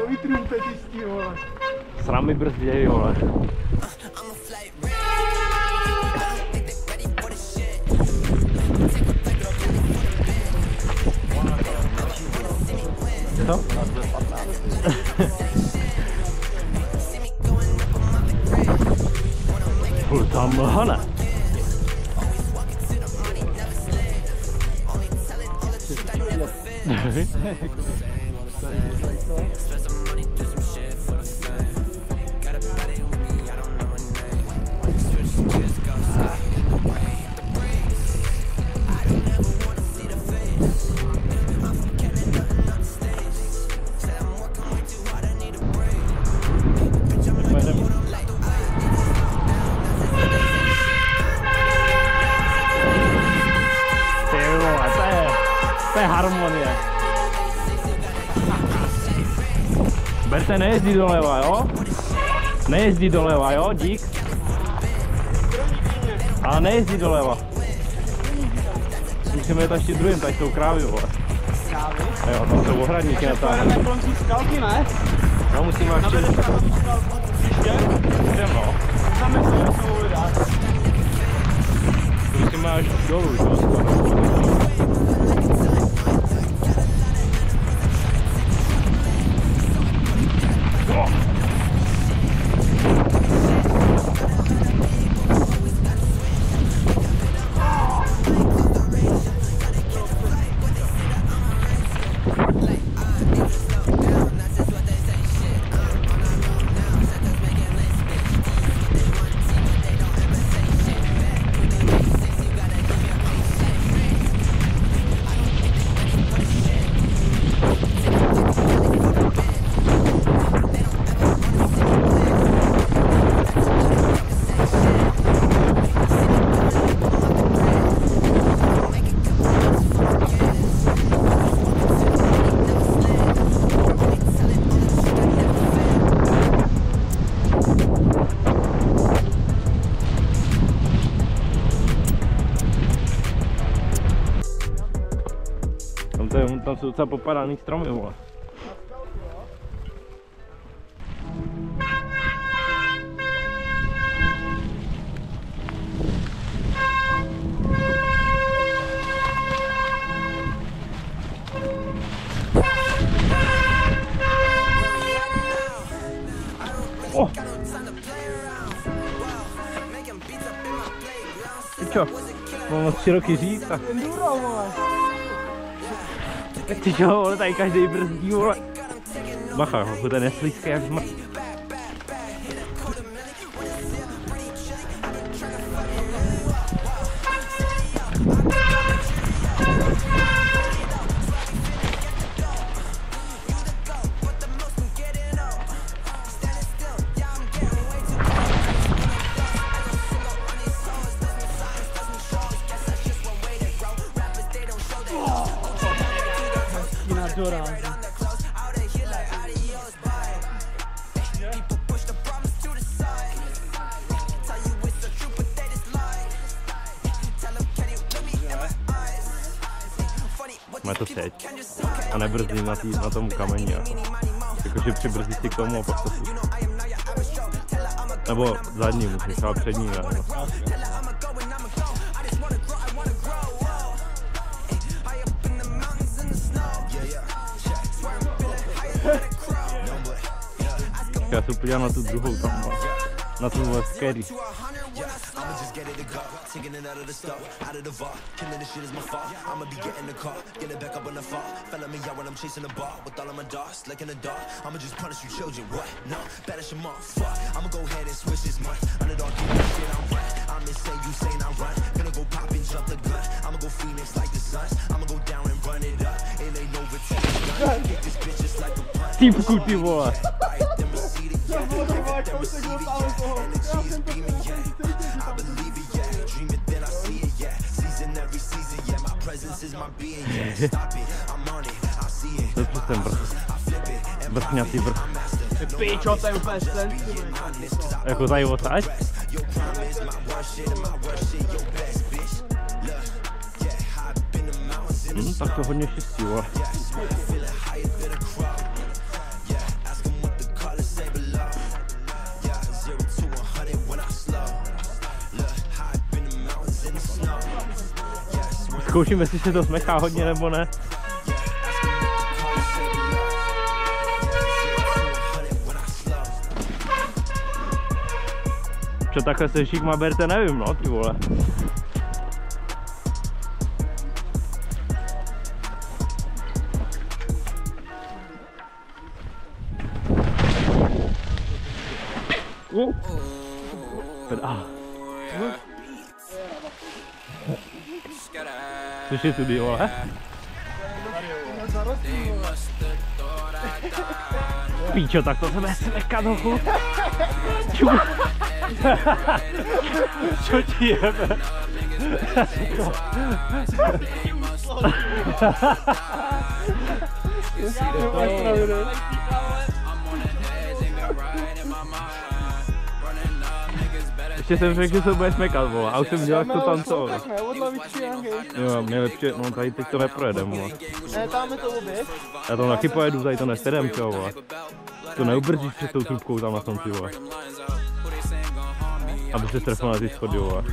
to i trumpetistí, vole. Sramy brzděj, vole. Co? Furt tam mlha, ne? To je harmonie. Berte, nejezdí doleva, jo? Nejezdí doleva, jo? Dík. Ale nejezdí doleva. Musíme jít ještě druhým, tady jsou krávy, vole. Krávy? Jo, tam jsou ohradníky natáhne. Jdeme kolem té skalky, ne? No, musíme ještě... Jdem, no. Tam jsou lidé. Musíme až dolů, jo? Tam jsou docela popadaný stromy, vole. Oh. Ty čo? Mám moc široký říct a... Enduro, vole. Ty čo, vole, tady každý brzdí, vole. Bacha, to je neslízký jak zmrt. Má to teď a nebrzdí na tom kameni, jakože přibrzdí si k tomu a pak to pustí. Nebo zadní musíš, třeba přední, ne? Já se podívám na tu druhou tam, na tu scary. Taking it out of the stuff, out of the vault. Killing this shit is my fault. I'ma be getting the car, get it back up on the fall. Fella me out when I'm chasing the ball with all of my dogs, like in the dark. I'ma just punish you children. What? No, banish them all. Fuck. I'ma go ahead and switch this month. Underdog, give me shit, I'm right. I'm insane, you saying I run. Gonna go pop and jump the gun. I'ma go Phoenix like the Suns. I'ma go down and run it up. It ain't no return. Get this bitch just like a punch. Typku, ty vole. To je přes ten vrch. Vrchňatý vrch. Pičo, to je úplně sen. Jako tady odsaď? Tak to hodně štěstí, vole. Zkouším, jestli se to smechá hodně nebo ne. Co takhle se šikma berte, nevím, no, ty vole. Což je tudy, vole? Píčo, tak to sebe smeka trochu. Čo ti jebe? Ještě jsem řekl, že se bude smekat, vole, a už jsem viděl, jak to tancovalo. Jo, nejlepší, no tady teď to neprojedem, vole. Ne, tam je to oběh. Já tam taky pojedu, tady to nesedem, čo, vole. To neubrzdíš před tou trubkou tam na tom, ty vole. Aby se trefil na ty schody, vole.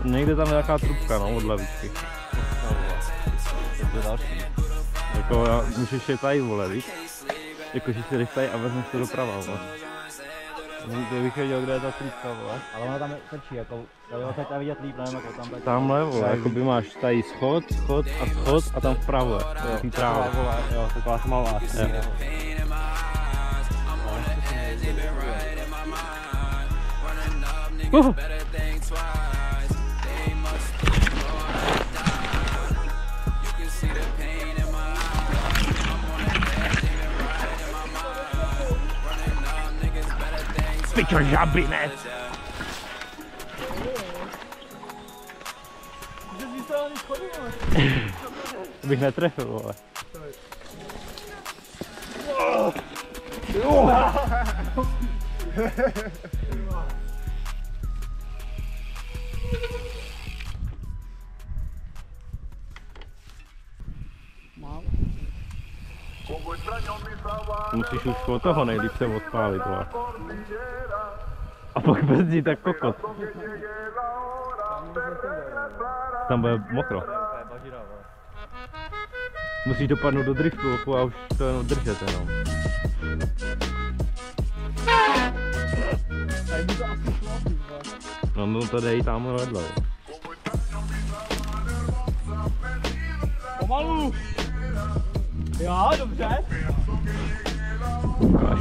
Někde tam je nějaká trubka, no, od lavičky. Jako, můžeš je tady, vole, víš? Jakože si jdeš tady a vezmeš to doprava, vole. Kdybych věděl, kde je ta trubka, vole. Ale ona tam trčí, jako, jo, teď tam vidět líp, nevím, jako tam tak... Tamhle, vole, jako by máš tady schod a tam vpravo, ty tráva. Jo, taková smalá. Pičo, žabinec! To bych netrefil, vole. Musíš už od toho nejlíp se odpálit, vole. A pak brzdí tak kokot. Tam bude mokro. Musíš dopadnout do driftu a už to jenom držet jenom. No to dej tam vedle. Pomalu! Jo, dobře. Ukáž.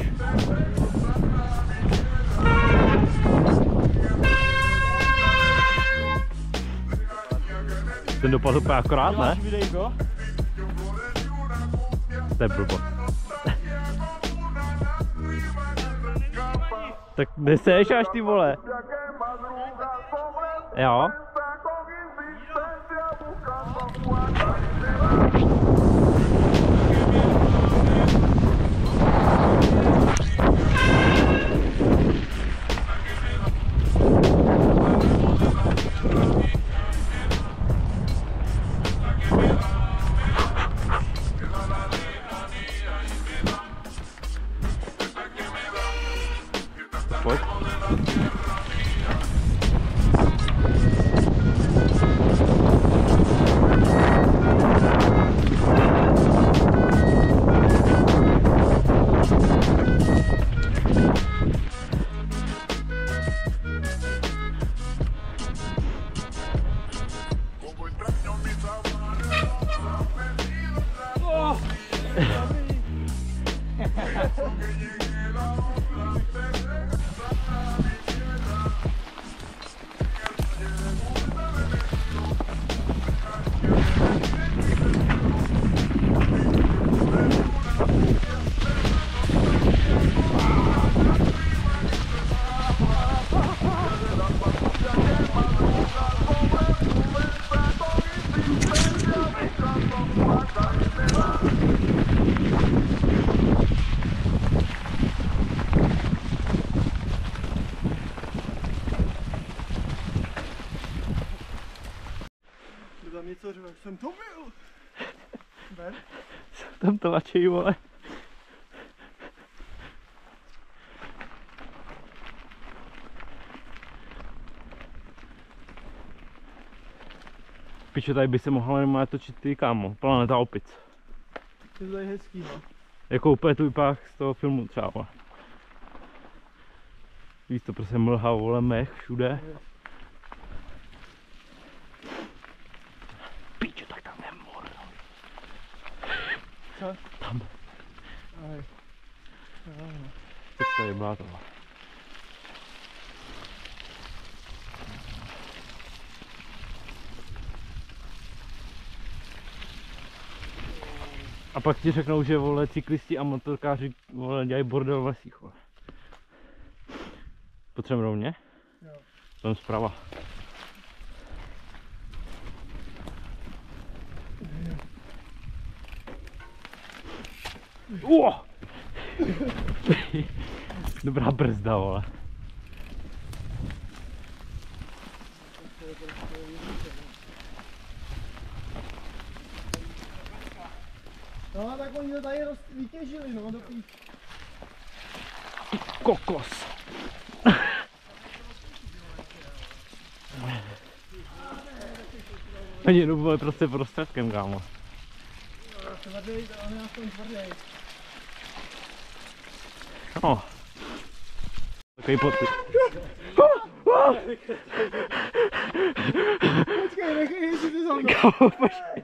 Ten dopadl úplně akorát, ne? To je blbo. Tak neseš až, ty vole. Jo. Pojď. jsem to byl? Ber. Tam to lačej, vole. Piče, tady by se mohla normálně točit ty, kámo, Planeta opic. To je tady hezký, no. Jako úplně tu vypadá z toho filmu třeba. Víš to, prostě mlha, vole, mech všude. Piče, tak tam je mor. Co? Tam. Aj. Tak tady byla tohle. A pak ti řeknou, že vole cyklisti a motorkáři vole dělají bordel v lesích, vole. Potřebujeme rovně? Jo. Tam zprava. Dobrá brzda, vole. No tak oni to tady vytěžili, no, do píč. Kokos. Oni jenom prostě prostředkem, kámo. Tvrdý, to on je aspoň tvrdý. No. Takový poty. Počkej, nechej, jestli ty za mnou. Kámo, počkej.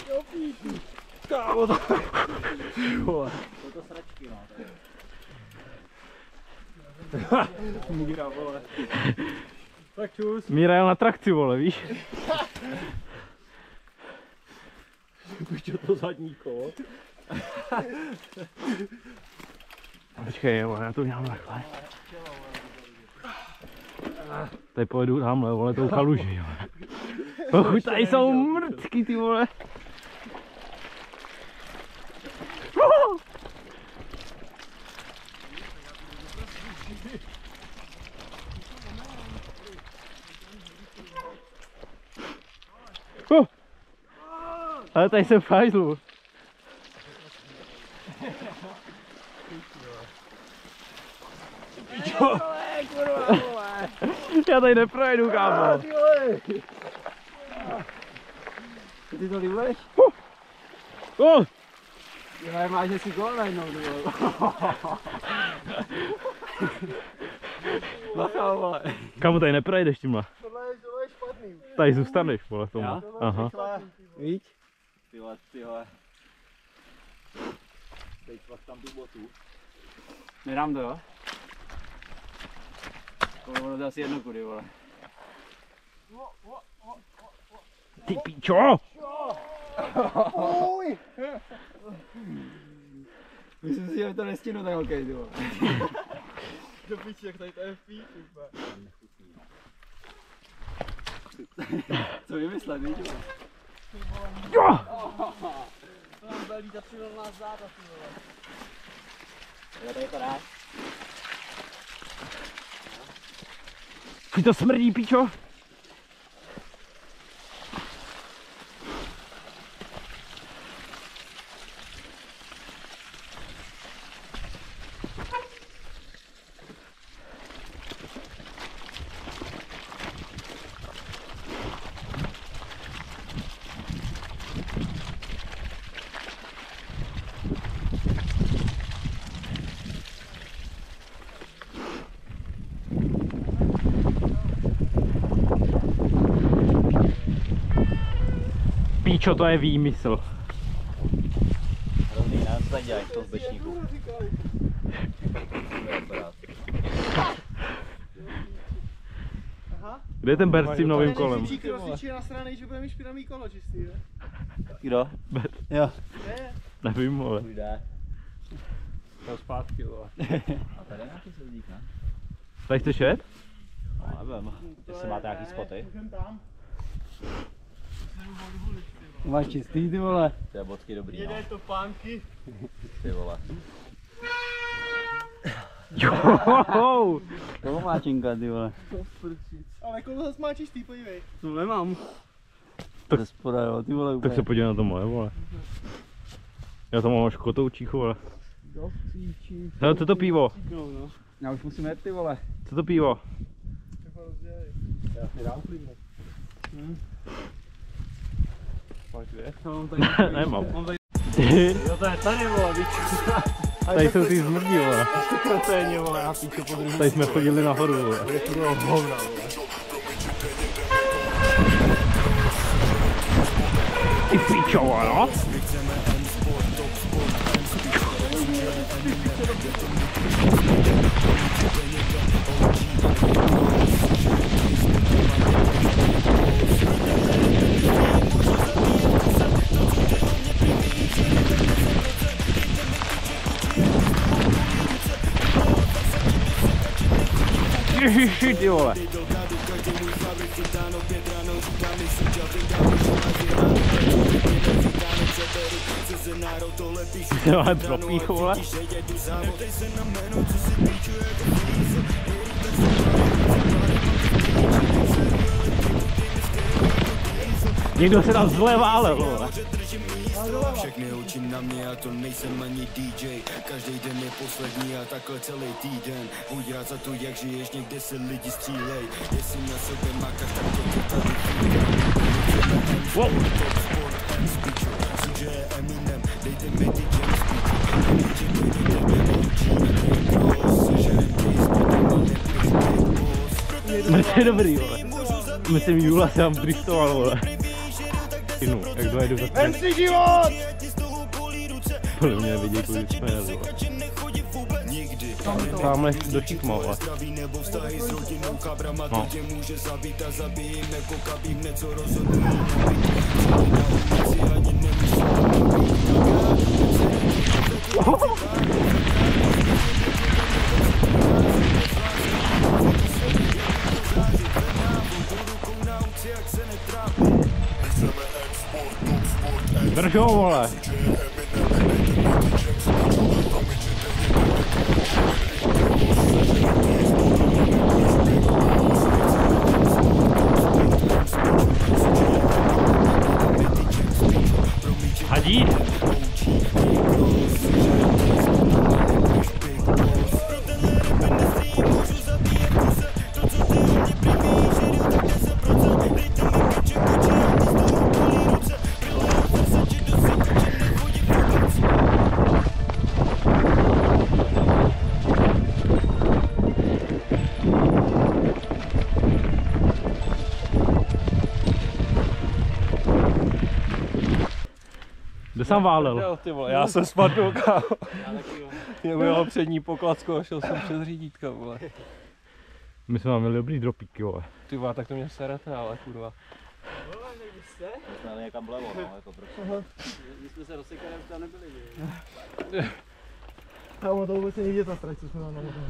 Jo, píč. Kámo, to... Jsou to sračky, no. Míra, vole. Tak čus. Míra jel na trakci, vole, víš? Už to zadní kolo. Počkej, vole, já to udělám takhle. Tady pojedu tamhle, vole, tou kaluží, vole. Chuť, tady jsou mrtky, ty vole. Ale tady jsem v hajzlu. Já tady neprojedu, kámo. Ty to líbeš? Jo, máš si kolo najednou, ty vole. Bacha, vole. Kámo, tady neprojedeš tímhle. Tohle je špatný. Tady zůstaneš, vole, tomu. Já? Aha. Víš? Tyhle. Teď pak tam tu botu. Nedám to, jo? Kolo to asi jedno kudy, vole. Ty píčo! Uj! Myslím si, že to nestihnu tak hokej, ty vole. Do píči, jak tady to je v píči, úplně. Co vymyslet, víš? Jo! Tam byl lítat silná záda, ty vole. Jo, tady to dá. Ty to smrdí, píčo! Píčo, to je výmysl. Hrozný, ne? Co tady dělají v tom zbečníku? Aha. Kde je ten Bert s tím novým kolem? Největší krosič je na straně, že bude mít špinavý kolo čistý, ne? Kdo? Bert, Jo. Ne. nevím, vole. Jde. To zpátky, vole. A tady je nějaký sezdík, ne? Tady chceš jet? No, nevím. Jestli máte nějaký spoty. Můžem tam. Máš čistý, ty vole. To je bodky dobrý, no. Jede to pánky. Ty vole. Jo! To má činka, ty vole. Ale koho zase má čistý, podívej. To nemám. Tak- Ze spoda, jo, ty vole úplně. Tak se podívej na to moje, vole. Já to mám až kotoučíchu, vole. Hele, co to pivo? Já už musím jet, ty vole. Co to pivo? Já si dám klidno. Máš dvě? Nemám. Jo, to je tady, vole, víš. Tady jsou ty zmrdí, vole. Kreténě, vole, já píšu po druhém. Tady jsme chodili nahoru, vole. Je to bylo hovna, vole. Ty pičo, no? Ježiši, ty vole. Ty vole, propíchu, vole. Někdo se tam zleva, ale vole. Všechny oči na mě, a to nejsem ani DJ. Každý den je poslední a takhle celý týden. Buď rád za to, jak žiješ, někde se lidi střílej. Jestli na sebe mákáš, tak to tady Wow. Eminem, dejte mi ty To je dobrý, vole. Myslím, Jula se tam driftoval, vole. Inu, jak dojedu za ten. MC život! Podle mě viděj, kolik jsme jeli, vole. Tamhle do Číkma, vole. No. Drž ho, vole. Hadí? Kdo jsem válel? Ty vole, já jsem spadl, kámo. Mě ujel přední pokladku a šel jsem přes řídítka, vole. My jsme měli dobrý dropíky, vole. Ty vole, tak to mě serete, ale kurva. Jsme někam vlevo, no, jako prostě. My jsme se rozsekali, už tam nebyli, že? A ono to vůbec nejde ta trať, co jsme tam namohli.